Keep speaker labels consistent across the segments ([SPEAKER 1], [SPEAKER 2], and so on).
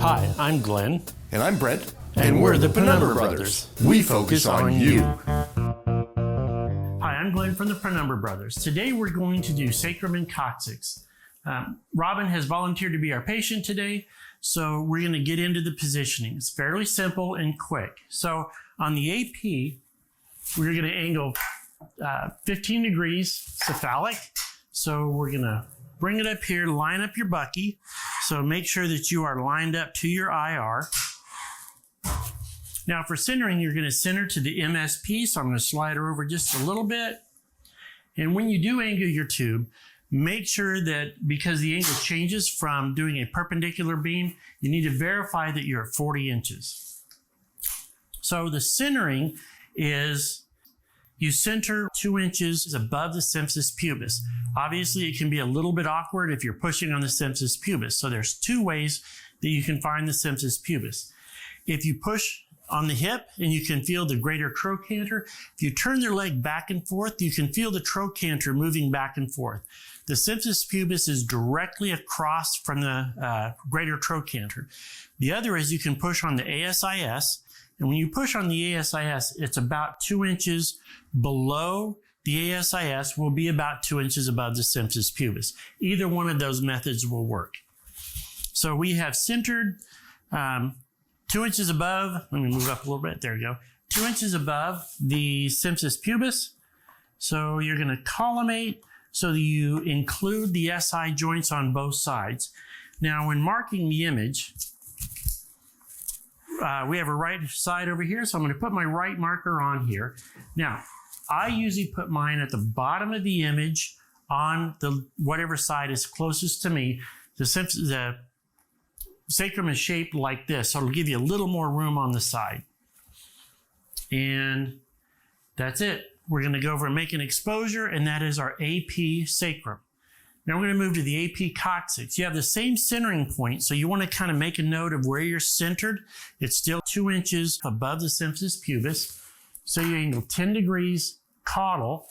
[SPEAKER 1] Hi, I'm Glenn.
[SPEAKER 2] And I'm Brett.
[SPEAKER 1] And we're the Penumbra Brothers.
[SPEAKER 2] We focus on you.
[SPEAKER 1] Hi, I'm Glenn from the Penumbra Brothers. Today we're going to do Sacrum Coccyx. Robin has volunteered to be our patient today, so we're going to get into the positioning. It's fairly simple and quick. So on the AP, we're going to angle 15 degrees cephalic. So we're going to bring it up here, line up your bucky. So make sure that you are lined up to your IR. Now for centering, you're going to center to the MSP. So I'm going to slide her over just a little bit. And when you do angle your tube, make sure that because the angle changes from doing a perpendicular beam, you need to verify that you're at 40 inches. So the centering is you center 2 inches above the symphysis pubis. Obviously, it can be a little bit awkward if you're pushing on the symphysis pubis. So there's two ways that you can find the symphysis pubis. If you push on the hip and you can feel the greater trochanter, if you turn their leg back and forth, you can feel the trochanter moving back and forth. The symphysis pubis is directly across from the greater trochanter. The other is you can push on the ASIS. And when you push on the ASIS, it's about 2 inches below the ASIS, will be about 2 inches above the symphysis pubis. Either one of those methods will work. So we have centered 2 inches above, let me move up a little bit, there we go. 2 inches above the symphysis pubis. So you're gonna collimate so that you include the SI joints on both sides. Now when marking the image, we have a right side over here, so I'm going to put my right marker on here. Now, I usually put mine at the bottom of the image on the whatever side is closest to me. The sacrum is shaped like this, so it'll give you a little more room on the side. And that's it. We're going to go over and make an exposure, and that is our AP sacrum. Now we're going to move to the AP coccyx. You have the same centering point, so you want to kind of make a note of where you're centered. It's still 2 inches above the symphysis pubis. So you angle 10 degrees caudal.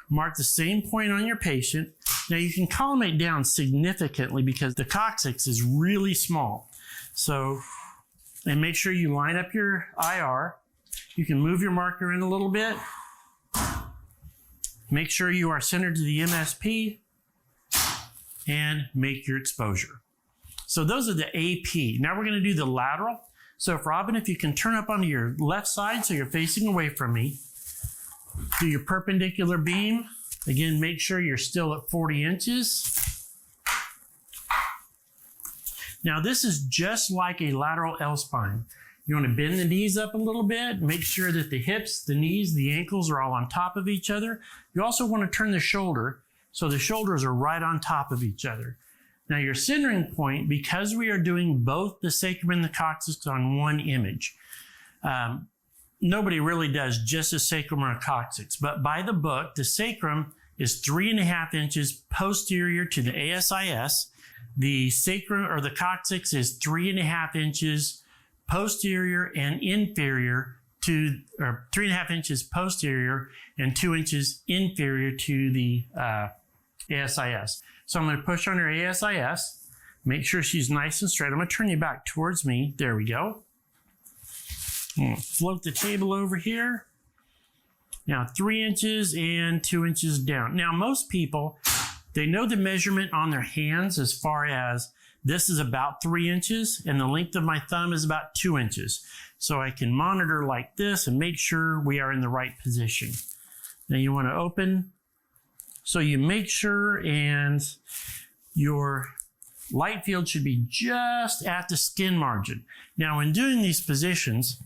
[SPEAKER 1] Mark the same point on your patient. Now you can collimate down significantly because the coccyx is really small. So, and make sure you line up your IR. You can move your marker in a little bit. Make sure you are centered to the MSP and make your exposure. So those are the AP. Now we're going to do the lateral. So if Robin, if you can turn up onto your left side so you're facing away from me, do your perpendicular beam. Again, make sure you're still at 40 inches. Now this is just like a lateral L-spine. You want to bend the knees up a little bit, make sure that the hips, the knees, the ankles are all on top of each other. You also want to turn the shoulder so the shoulders are right on top of each other. Now your centering point, because we are doing both the sacrum and the coccyx on one image, nobody really does just a sacrum or a coccyx, but by the book, the sacrum is 3.5 inches posterior to the ASIS. The sacrum or the coccyx is 3.5 inches posterior and inferior to, or 3.5 inches posterior and 2 inches inferior to the ASIS. So I'm going to push on her ASIS, make sure she's nice and straight. I'm going to turn you back towards me. There we go. I'm going to float the table over here. Now 3 inches and 2 inches down. Now most people, they know the measurement on their hands as far as this is about 3 inches and the length of my thumb is about 2 inches. So I can monitor like this and make sure we are in the right position. Now you want to open. So you make sure and your light field should be just at the skin margin. Now when doing these positions,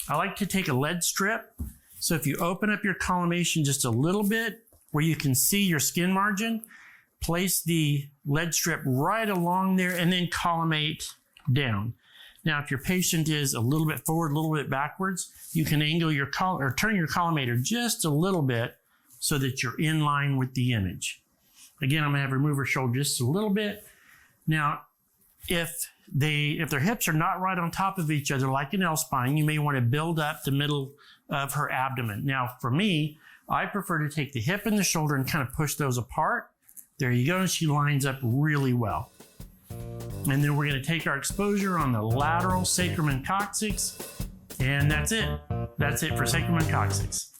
[SPEAKER 1] I like to take a lead strip. So if you open up your collimation just a little bit where you can see your skin margin, place the lead strip right along there and then collimate down. Now, if your patient is a little bit forward, a little bit backwards, you can angle your or turn your collimator just a little bit so that you're in line with the image. Again, I'm going to have her move her shoulder just a little bit. Now, if their hips are not right on top of each other like an L-spine, you may want to build up the middle of her abdomen. Now, for me, I prefer to take the hip and the shoulder and kind of push those apart. There you go, and she lines up really well. And then we're going to take our exposure on the lateral sacrum and coccyx. And that's it. That's it for sacrum and coccyx.